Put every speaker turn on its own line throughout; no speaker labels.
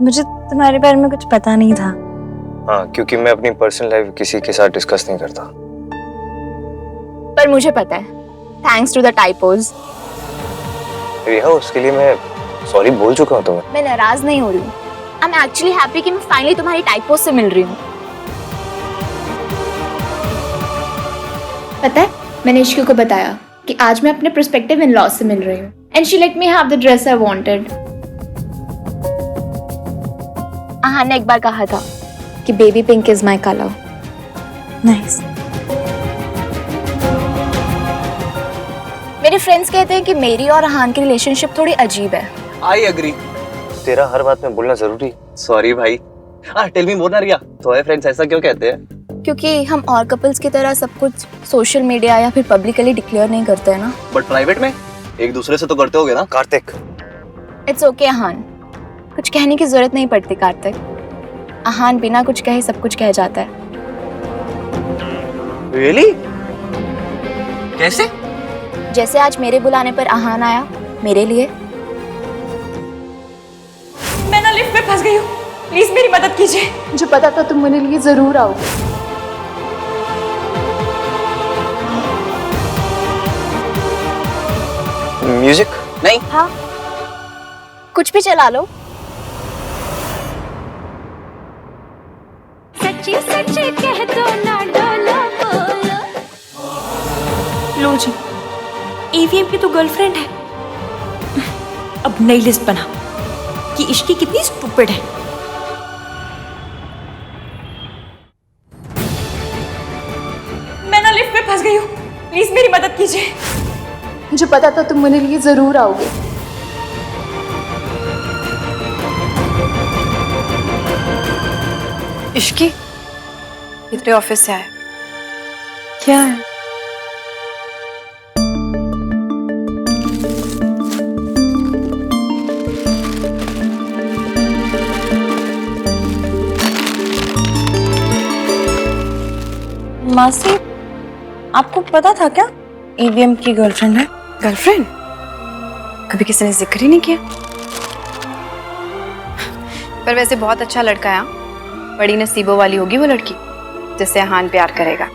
मुझे तुम्हारे बारे में कुछ पता नहीं था।
हाँ, क्योंकि मैं अपनी पर्सनल लाइफ किसी के साथ डिस्कस नहीं करता।
पर मुझे पता है, थैंक्स टू द टाइपोज।
रिया, उसके लिए मैं सॉरी बोल चुका हूँ तुम्हें।
मैं नाराज नहीं हो रही हूँ। आई एम एक्चुअली हैप्पी कि मैं फाइनली तुम्हारी टाइपोज से मिल रही हूँ। पता है, मैंने इश्क को बताया कि आज मैं अपने प्रोस्पेक्टिव इन लॉज से मिल रही हूँ and she let me have the dress I wanted. Aahan ने एक बार कहा था कि baby pink is my colour.
Nice.
मेरे फ्रेंड्स कहते हैं कि मेरी और आहान की रिलेशनशिप थोड़ी अजीब है।
I agree.
तेरा हर बात में बोलना जरूरी।
सॉरी भाई। टेल मी मोर ना रिया, तुम्हारे फ्रेंड्स ऐसा क्यों कहते हैं?
क्योंकि हम और कपल्स की तरह सब कुछ सोशल मीडिया या फिर पब्लिकली डिक्लेयर नहीं करते हैं ना।
बट प्राइवेट में एक दूसरे से तो करते होगे ना?
कार्तिक,
इट्स ओके आहान, कुछ कहने की जरूरत नहीं पड़ती कार्तिक। आहान बिना कुछ कहे सब कुछ कह जाता है।
रियली? कैसे?
जैसे आज मेरे बुलाने पर आहान आया मेरे लिए।
मैं ना लिफ्ट में फंस गई हूँ, प्लीज मेरी मदद कीजिए।
मुझे पता था तुम मेरे लिए जरूर आओगे।
म्यूजिक?
नहीं।
हाँ, कुछ भी चला लो।
सच्ची सच्ची कह दो ना डोलो बोलो।
लो जी, ईवीएम की तो गर्लफ्रेंड है। अब नई लिस्ट बना कि इश्की कितनी स्टूपिड है। मैं ना लिफ्ट में फंस गई हूँ, प्लीज मेरी मदद कीजिए।
मुझे पता था तुम मेरे लिए जरूर आओगे।
इश्की, ये तेरे ऑफिस से आया।
क्या है? मासी, आपको पता था क्या ईवीएम की गर्लफ्रेंड है?
गर्लफ्रेंड? कभी किसी ने जिक्र ही नहीं किया। पर वैसे बहुत अच्छा लड़का है। बड़ी नसीबों वाली होगी वो लड़की जिससे आहान प्यार करेगा।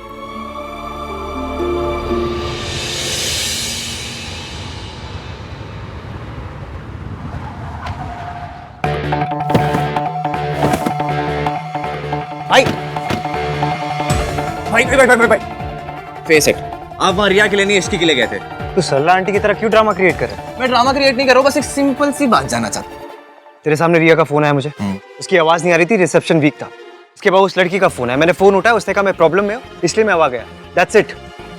भाई भाई भाई भाई भाई भाई फेस इट, आप वहाँ रिया के लिए नहीं इश्की के लिए गए थे।
तू सरला आंटी की तरह क्यों ड्रामा क्रिएट कर रहा है?
मैं ड्रामा क्रिएट नहीं कर रहा हूँ, बस एक सिंपल सी बात जानना चाहता हूँ।
तेरे सामने रिया का फोन आया मुझे, उसकी आवाज नहीं आ रही थी, रिसेप्शन वीक था। उसके बाद उस लड़की का फोन आया, मैंने फोन उठाया, उसने कहा मैं प्रॉब्लम में हूँ इसलिए मैं आ गया। That's it.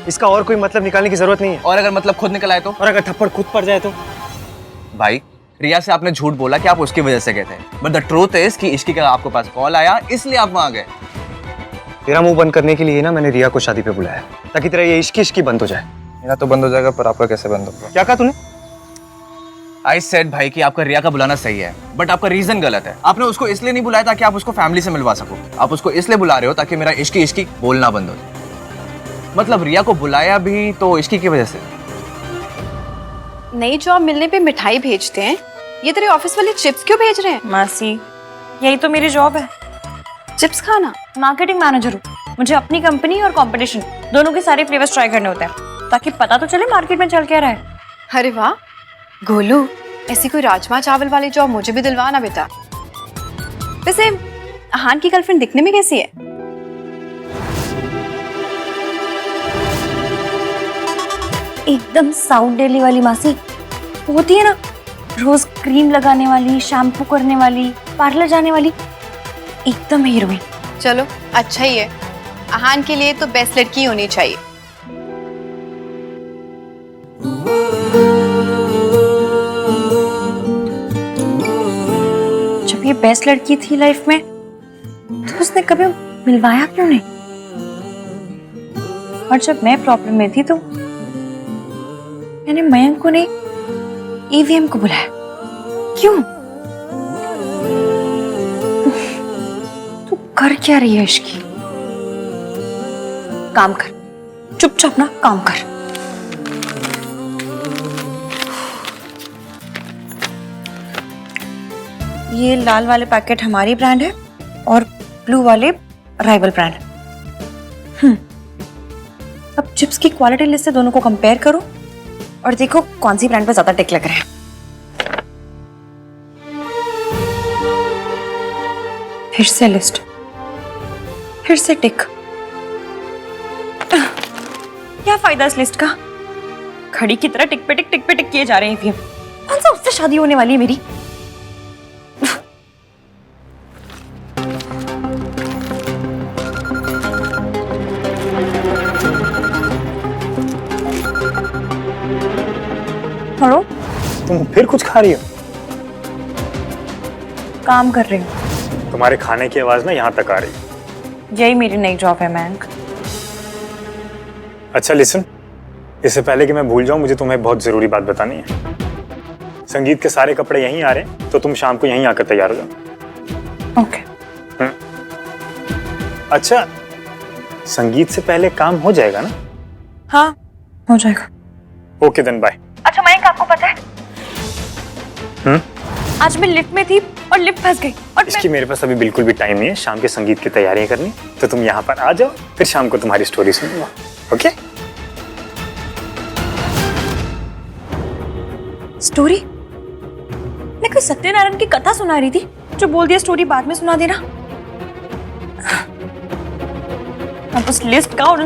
इसका और कोई मतलब निकालने की जरूरत नहीं है।
और अगर मतलब खुद निकल आए तो?
और अगर थप्पड़ खुद पड़ जाए तो?
भाई, रिया से आपने झूठ बोला कि आप उसकी वजह से गए थे, बट द ट्रूथ इज कि इश्की का आपके पास कॉल आया इसलिए आप वहां गए।
तेरा मुंह बंद करने के लिए ना मैंने रिया को शादी पे बुलाया, ताकि तेरा ये इश्की इश्की बंद हो जाए।
मेरा तो बंद हो जाएगा, पर आपका कैसे बंद होगा?
क्या कहा तूने?
आई सेड भाई कि आपका रिया का बुलाना सही है, बट आपका रीजन गलत है। आपने उसको इसलिए नहीं बुलाया ताकि आप उसको फैमिली से मिलवा सको, आप उसको इसलिए बुला रहे हो ताकि मेरा इश्की इश्की बोलना बंद हो जाए। मतलब रिया को बुलाया भी तो इश्की की वजह से।
नई जॉब मिलने पे मिठाई भेजते हैं, ये तेरे ऑफिस वाले चिप्स क्यों भेज रहे हैं?
मासी, यही तो मेरी जॉब है,
चिप्स खाना।
मार्केटिंग मैनेजर हूँ। मुझे अपनी कंपनी और कंपटीशन दोनों के सारे फ्लेवर्स ट्राई करने होते हैं, ताकि पता तो चले मार्केट में चल क्या रहा है।
अरे वाह गोलू, ऐसी कोई राजमा चावल वाली जॉब मुझे भी दिलवाना बेटा। वैसे आहान की गर्लफ्रेंड दिखने में कैसी है?
एकदम साउथ दिल्ली वाली मासी, होती है ना रोज क्रीम लगाने वाली, शैम्पू करने वाली, पार्लर जाने वाली, एकदम हीरोइन।
चलो अच्छा ही है, आहान के लिए तो बेस्ट लड़की होनी चाहिए।
जब ये बेस्ट लड़की थी लाइफ में तो उसने कभी मिलवाया क्यों नहीं? और जब मैं प्रॉब्लम में थी तो मैंने मयंक को नहीं ईवीएम को बुलाया। क्यों? तू कर क्या रही है इश्की? काम कर, चुपचाप ना काम कर। ये लाल वाले पैकेट हमारी ब्रांड है और ब्लू वाले राइवल ब्रांड। अब चिप्स की क्वालिटी लिस्ट से दोनों को कंपेयर करो और देखो कौन सी ब्रांड पे ज्यादा टिक लग रहा है। फिर से लिस्ट, फिर से टिक। क्या फायदा इस लिस्ट का? घड़ी की तरह टिक पे टिक किए जा रहे हैं। कौन सा उससे शादी होने वाली है मेरी? हेलो,
तुम फिर कुछ खा रही हो?
काम कर रही हूँ।
तुम्हारे खाने की आवाज ना यहाँ तक आ रही है।
यही मेरी नई जॉब है मयंक।
अच्छा लिसन, इससे पहले कि मैं भूल जाऊं, मुझे तुम्हें बहुत जरूरी बात बतानी है। संगीत के सारे कपड़े यहीं आ रहे हैं, तो तुम शाम को यहीं आकर तैयार हो जाओ।
ओके।
अच्छा, संगीत से पहले काम हो जाएगा ना?
हाँ, हो जाएगा।
Okay then bye.
अच्छा मयंक, आपको पता है आज मैं लिफ्ट में थी और लिफ्ट फंस गई और
इसकी मेरे पास अभी बिल्कुल भी टाइम नहीं है शाम के संगीत की तैयारियां करनी, तो तुम यहाँ पर आ जाओ, फिर शाम को तुम्हारी स्टोरी सुनूंगा। ओके?
स्टोरी? मैं कोई सत्यनारायण की कथा सुना रही थी जो बोल दिया स्टोरी बाद में सुना देना। अब उस लिस्ट का और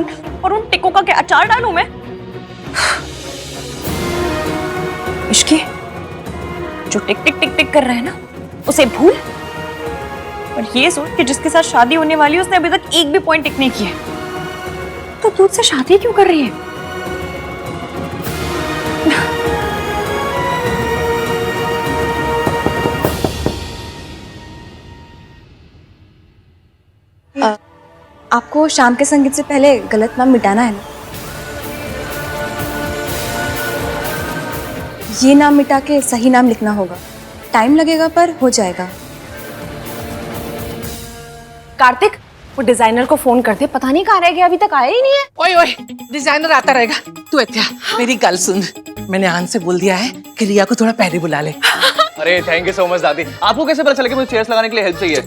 उन टिकों का क्या अचार डालूं मैं? इश्की, जो टिक टिक टिक टिक कर रहा है ना, उसे भूल और ये सोच कि जिसके साथ शादी होने वाली है उसने अभी तक एक भी पॉइंट टिक नहीं किया है, तो तू उससे शादी क्यों कर रही है? आपको शाम के संगीत से पहले गलत नाम मिटाना है ना? ये नाम मिटा के सही नाम लिखना होगा। टाइम लगेगा पर हो जाएगा।
कार्तिक, वो डिजाइनर को फोन करते, पता नहीं कहाँ रह गया, अभी तक आया ही नहीं है।
ओए ओए, डिजाइनर आता रहेगा। तू इत्या, मेरी गल सुन, मैंने आन से बोल दिया है कि रिया को थोड़ा पहले बुला ले।
अरे थैंक यू सो मच दादी। आपको कैसे पता चला कि मुझे चेयर्स लगाने के लिए हेल्प चाहिए?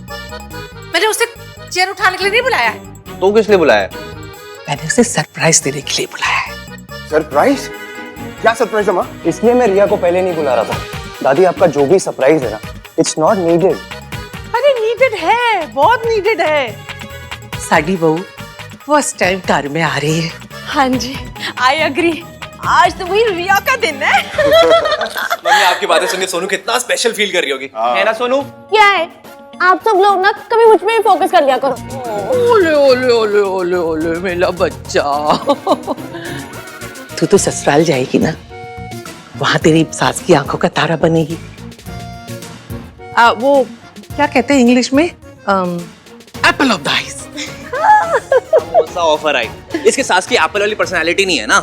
मैंने उसे चेयर उठाने के लिए नहीं बुलाया है,
तो किस लिए बुलाया?
मैंने उसे सरप्राइज देने के लिए बुलाया है।
सरप्राइज? क्या सरप्राइज अम्मा? इसलिए मैं रिया को पहले नहीं बुला रहा था। दादी, आपका जो भी सरप्राइज है ना, इट्स नॉट नीडेड।
अरे नीडेड है, बहुत नीडेड है। साडी बहू फर्स्ट टाइम घर में आ रही है।
हाँ जी, आई अग्री। आज तो वही रिया का दिन है।
मम्मी, आपकी बातें सुन के सोनू कितना स्पेशल फील कर रही होगी, है ना सोनू?
क्या है, आप सब लोग ना कभी मुझ पे ही फोकस कर लिया करो।
ओले ओले ओले ओले ओले मेरा बच्चा। तू तो ससुराल जाएगी ना, वहां तेरी सास की आंखों का तारा बनेगी। वो क्या कहते हैं इंग्लिश में, एप्पल ऑफ द आईज।
कौन सा ऑफर आई? इसके सास की एप्पल वाली पर्सनालिटी नहीं है ना।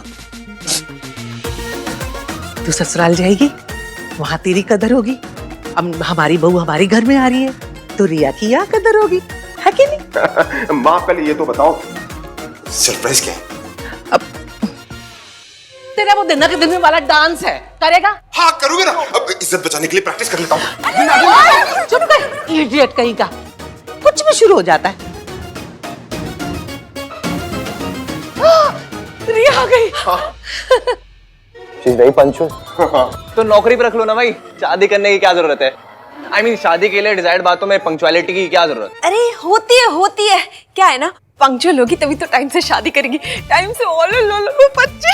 तू ससुराल जाएगी, वहां तेरी कदर होगी। अब हमारी बहू हमारे घर में आ रही है, तो रिया की यहाँ कदर होगी, है कि नहीं?
माँ, पहले ये तो बताओ सरप्राइज क्या है?
अब तेरा वो डिनर के दिन में वाला डांस है, करेगा?
हाँ करूँगा ना, अब इज्जत बचाने के लिए प्रैक्टिस कर लेता हूँ।
चुप कर, इडियट कहीं का, कुछ भी शुरू हो जाता है। रिया आ गई।
She is very punctual.
तो नौकरी पे रख लो ना भाई, शादी करने की क्या जरूरत है? I mean, शादी के लिए डिजायर्ड बातों में पंक्चुअलिटी की क्या जरूरत?
अरे होती है। क्या है ना, पंक्चुअल होगी तभी तो टाइम से शादी करेगी। टाइम से ओलो बच्चे।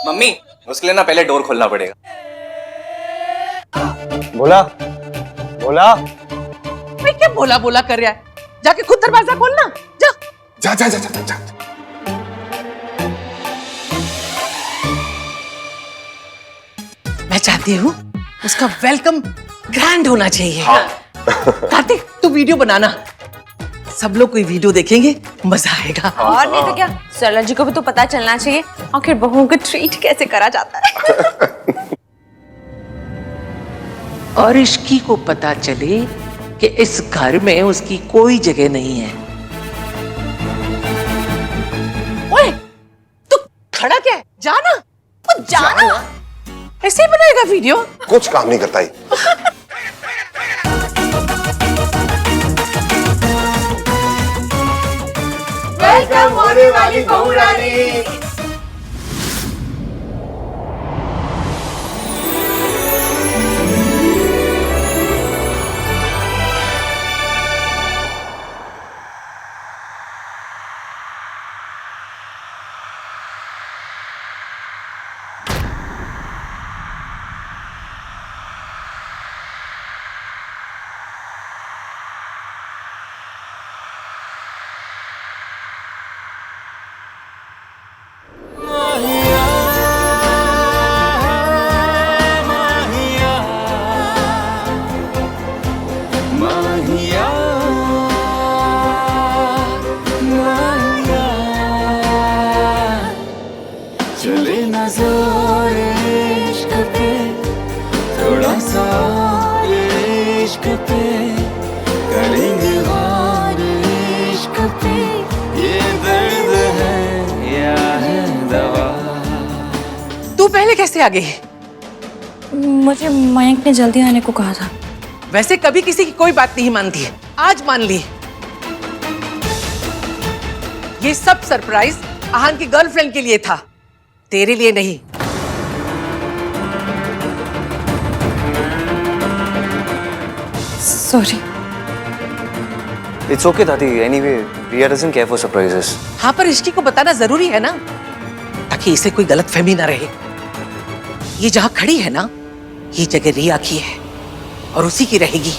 मम्मी, उसके लिए ना पहले डोर खोलना पड़ेगा।
बोला
मैं क्या बोला बोला कर रहा है? जाके खुद दरवाजा खोलना, जा।
जा जा जा जा जा।
मैं चाहती हूँ उसका वेलकम ग्रैंड होना चाहिए। कार्तिक, तू वीडियो बनाना, सब लोग कोई वीडियो देखेंगे, मजा आएगा।
और नहीं तो क्या, सरला जी को भी तो पता चलना चाहिए आखिर बहुओं को ट्रीट कैसे करा जाता है।
और इश्की को पता चले कि इस घर में उसकी कोई जगह नहीं है। ओए, तू खड़ा क्या है? जाना, जाना। ऐसे ही बनाएगा वीडियो?
कुछ काम नहीं करता ही।
वेलकम होने वाली बहू रानी। तू पहले कैसे आ गई?
मुझे मयंक ने जल्दी आने को कहा था।
वैसे कभी किसी की कोई बात नहीं मानती है, आज मान ली। ये सब सरप्राइज आहान की गर्लफ्रेंड के लिए था, तेरे लिए नहीं।
सॉरी।
It's okay दादी, anyway, Riya doesn't care for surprises.
हाँ, पर इश्की को बताना जरूरी है ना, ताकि इसे कोई गलतफहमी ना रहे। ये जहां खड़ी है ना, ये जगह रिया की है और उसी की रहेगी।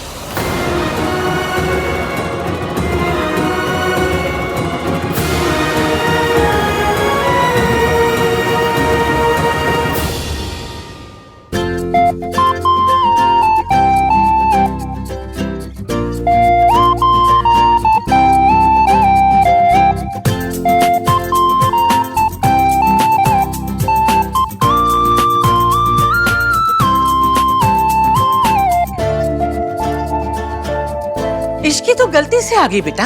इश्की तो गलती से आ गई बेटा।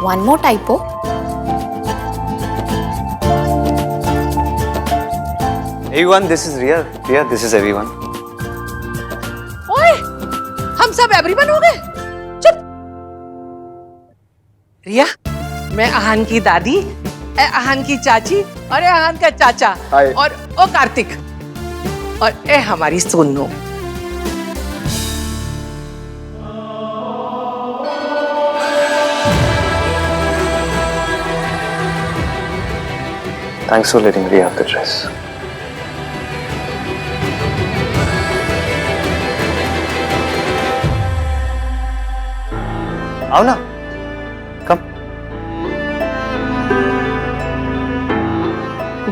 One more typo.
Everyone, this is Riya. Riya, this is everyone.
ओए, हम सब एवरीवन हो गए। चुप। रिया, मैं आहान की दादी, आहान की चाची और आहान का चाचा और ओ कार्तिक और ए हमारी Sonu.
Thanks for letting Riya have the dress. आओ ना, कम।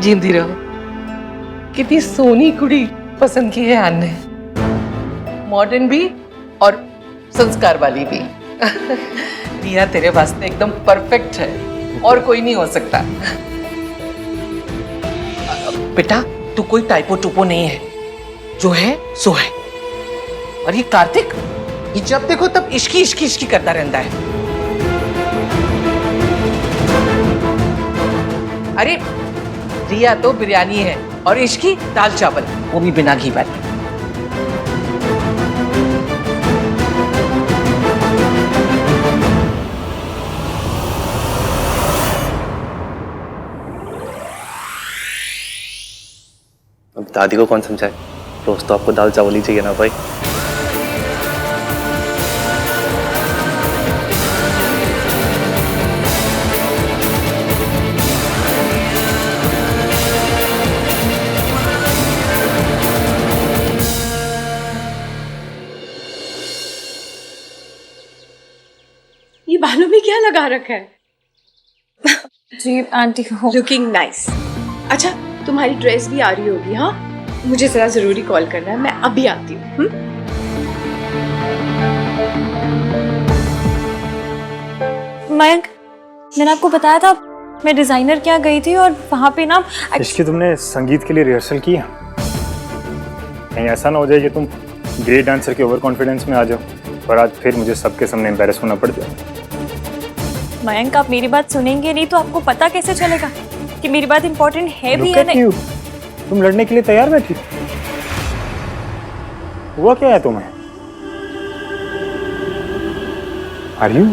जींदी रहो। कितनी सोनी कुड़ी पसंद की है आन ने, मॉडर्न भी और संस्कार वाली भी। रिया तेरे वास्ते एकदम परफेक्ट है और कोई नहीं हो सकता। बेटा, तू कोई टाइपो टूपो नहीं है, जो है सो है। और ये कार्तिक, ये जब देखो तब इश्की इश्की इश्की करता रहता है। अरे रिया तो बिरयानी है और इश्की दाल चावल, वो भी बिना घी वाली।
अब दादी को कौन समझाए, रोज तो आपको दाल चावल ही चाहिए ना भाई।
ये बालों में क्या लगा रखा है?
जी आंटी हो।
Looking nice. अच्छा, तुम्हारी ड्रेस भी आ रही होगी। हाँ, मुझे जरा जरूरी कॉल करना है, मैं अभी आती हूँ।
मयंक, मैंने आपको बताया था मैं डिजाइनर के यहाँ गई थी और वहां पे ना
इसकी तुमने संगीत के लिए रिहर्सल की है? कहीं ऐसा ना हो जाए कि तुम ग्रेट डांसर के ओवर कॉन्फिडेंस में आ जाओ और आज फिर मुझे सबके सामने एम्बैरेस होना पड़ जाए।
मयंक, आप मेरी बात सुनेंगे नहीं तो आपको पता कैसे चलेगा कि मेरी बात इंपॉर्टेंट है भी या नहीं।
तुम लड़ने के लिए तैयार बैठी? हुआ क्या है तुम्हें? Are you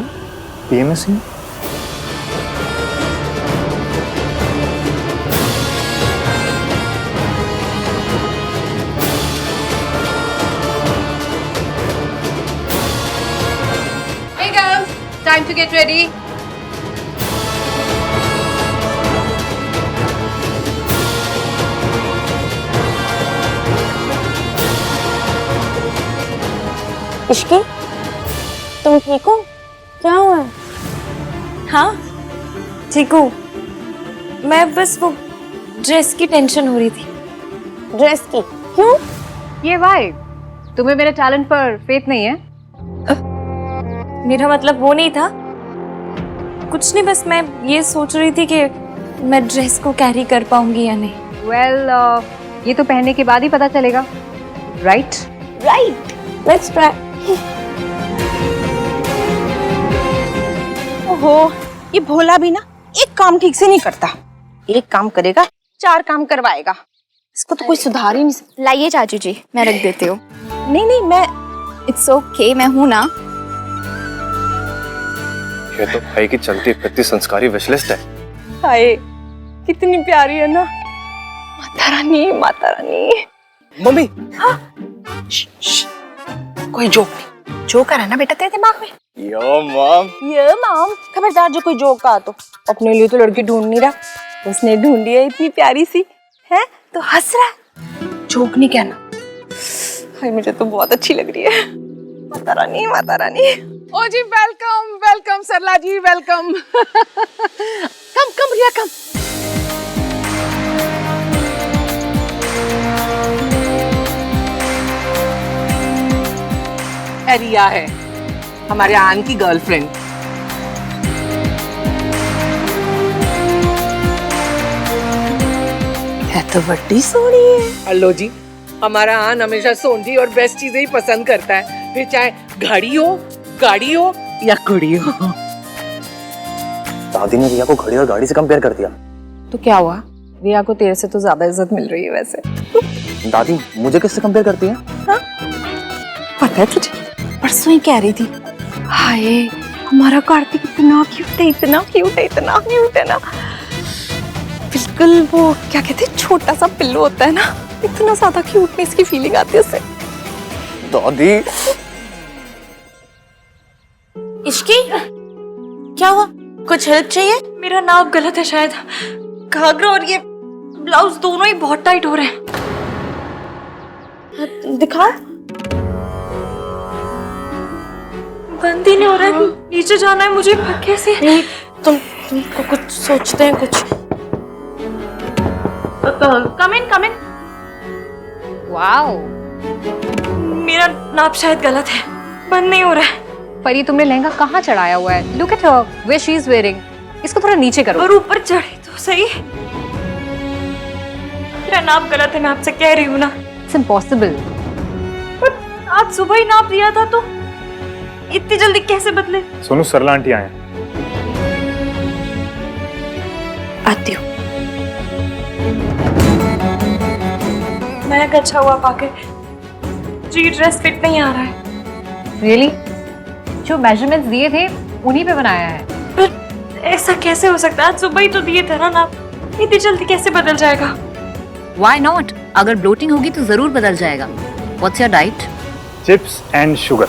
PMSing?
Hey girls, time to get ready.
Ishqi, तुम ठीक हो? क्या हुआ?
हाँ ठीक हूँ। मैं बस वो ड्रेस की टेंशन हो रही थी।
ड्रेस की? क्यों?
ये भाई, तुम्हें मेरे टैलेंट पर फेथ नहीं है?
मेरा मतलब वो नहीं था, कुछ नहीं, बस मैं ये सोच रही थी कि मैं ड्रेस को कैरी कर पाऊंगी या नहीं।
वेल, ये तो पहनने के बाद ही पता चलेगा, राइट?
Right, let's try.
ओहो, ये भोला भी ना एक काम ठीक से नहीं करता। एक काम करेगा, 4 काम करवाएगा। इसको तो कोई सुधार ही नहीं सकता।
लाइए चाचू जी, मैं रख देती हूँ।
नहीं नहीं, मैं
इट्स ओके, मैं हूँ ना।
ये तो भाई की चलती फिरती संस्कारी विशलिस्ट है।
हाय, कितनी प्यारी है ना। माता रानी, माता रानी।
मम्मी,
कोई जोक नहीं। जोक आ रहा है ना बेटा तेरे दिमाग में?
यो मॉम।
ये माम, खबरदार जो कोई जोक का तो। अपने लिए तो लड़की ढूंढ नहीं रहा, उसने ढूंढी है इतनी प्यारी सी, है तो हंस रहा है। जोक नहीं कहना। हाय, मुझे तो बहुत अच्छी लग रही है। माता रानी, माता रानी।
ओ जी, वेलकम वेलकम सरला जी, वेलकम। कम कम रिया, कम। रिया है हमारे आन की गर्लफ्रेंड।
है तो बड़ी सोनी है।
हेलो जी, हमारा आन हमेशा सोंधी और बेस्ट चीजें ही पसंद करता है, फिर चाहे घड़ी हो, गाड़ी हो या कुड़ी हो।
दादी ने रिया को घड़ी और गाड़ी से कंपेयर कर दिया।
तो क्या हुआ? रिया को तेरे से तो ज्यादा इज्जत मिल रही है वैसे।
दादी मुझे किससे कंपेयर करती है?
पता है तुझे, परसों ही कह रही थी, हाय हमारा कार्तिक इतना क्यूट है, इतना क्यूट है, इतना क्यूट है ना। बिल्कुल वो क्या कहते हैं, छोटा सा पिल्लू होता है ना, इतना ज्यादा क्यूटनेस की फीलिंग आती है उससे।
दादी।
इश्की, क्या हुआ? कुछ हेल्प चाहिए?
मेरा नाप गलत है शायद, घाघरा और ये ब्लाउज दोनों ही बहुत टाइट हो रहे हैं।
दिखाओ।
बंद ही नहीं हो रहा है, नीचे जाना है मुझे। कैसे?
नहीं, तुमको कुछ सोचते हैं कुछ।
कम इन, कम इन।
वाओ,
मेरा नाप शायद गलत है, बंद नहीं हो रहा है।
परी, तुमने लहंगा कहाँ चढ़ाया हुआ है? Look at her, where she is wearing. इसको थोड़ा नीचे करो।
और ऊपर चढ़े तो सही। मेरा नाप गलत है, मैं आपसे कह रही हूँ ना।
It's impossible.
आज सुबह ही नाप दिया था, तो इतनी जल्दी कैसे बदले?
सोनू, सरला आंटी आए।
आती हूँ।
मैं अच्छा हुआ पाके। जी, ड्रेस फिट नहीं आ रहा है।
रियली? जो मेजरमेंट्स दिए थे उन्हीं पे बनाया है।
पर ऐसा कैसे हो सकता है? आज सुबह ही तो दिए थे ना नाप, इतनी जल्दी कैसे बदल जाएगा?
Why not? अगर ब्लोटिंग होगी तो जरूर बदल जाएगा। What's your diet?
Chips and sugar.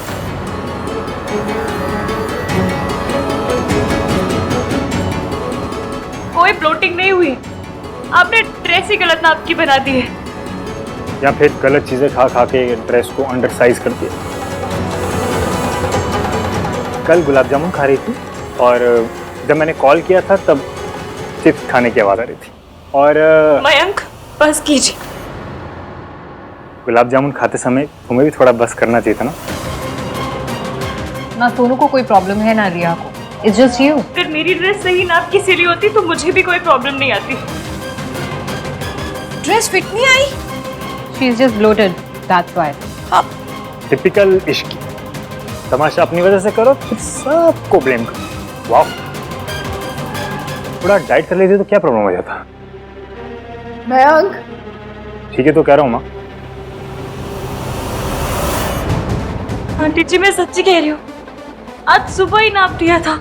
कोई ब्लोटिंग नहीं हुई, आपने ड्रेस ही गलत नाप की बना दी है।
या फिर गलत चीजें खा खा के ड्रेस को अंडर साइज कर दिया। कल गुलाब जामुन खा रही थी और जब मैंने कॉल किया था तब चिप्स खाने की आवाज आ रही थी। और
मयंक, बस कीजिए।
गुलाब जामुन खाते समय तुम्हें भी थोड़ा बस करना चाहिए था ना।
ना सोनू को कोई प्रॉब्लम है ना रिया को। It's just you.
अगर मेरी ड्रेस सही नाप की सिली होती तो मुझे भी कोई प्रॉब्लम नहीं आती।
ड्रेस फिट नहीं आई।
She is just bloated, that's why.
हाँ,
टिपिकल इश्की। तमाशा अपनी वजह से करो फिर सबको ब्लेम करो। वाह, थोड़ा डाइट कर लेती तो क्या प्रॉब्लम हो जाता।
मयंक,
ठीक है तो कह रहा हूँ माँ।
आंटी जी मैं सच्ची कह रही हूँ, आज सुबह ही नाप दिया था।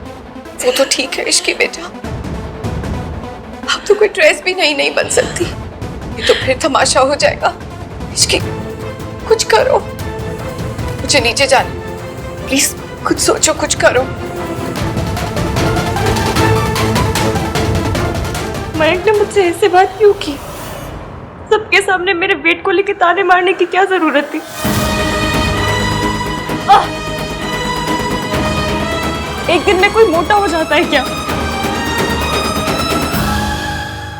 वो तो ठीक है इश्की बेटा, अब तो कोई ड्रेस भी नहीं बन सकती, ये तो फिर तमाशा हो जाएगा। इश्की कुछ करो, मुझे नीचे जाना प्लीज, कुछ सोचो, कुछ करो।
मयंक ने मुझसे ऐसे बात क्यों की? सबके सामने मेरे वेट को लेके ताने मारने की क्या जरूरत थी? एक दिन में कोई मोटा हो जाता है क्या?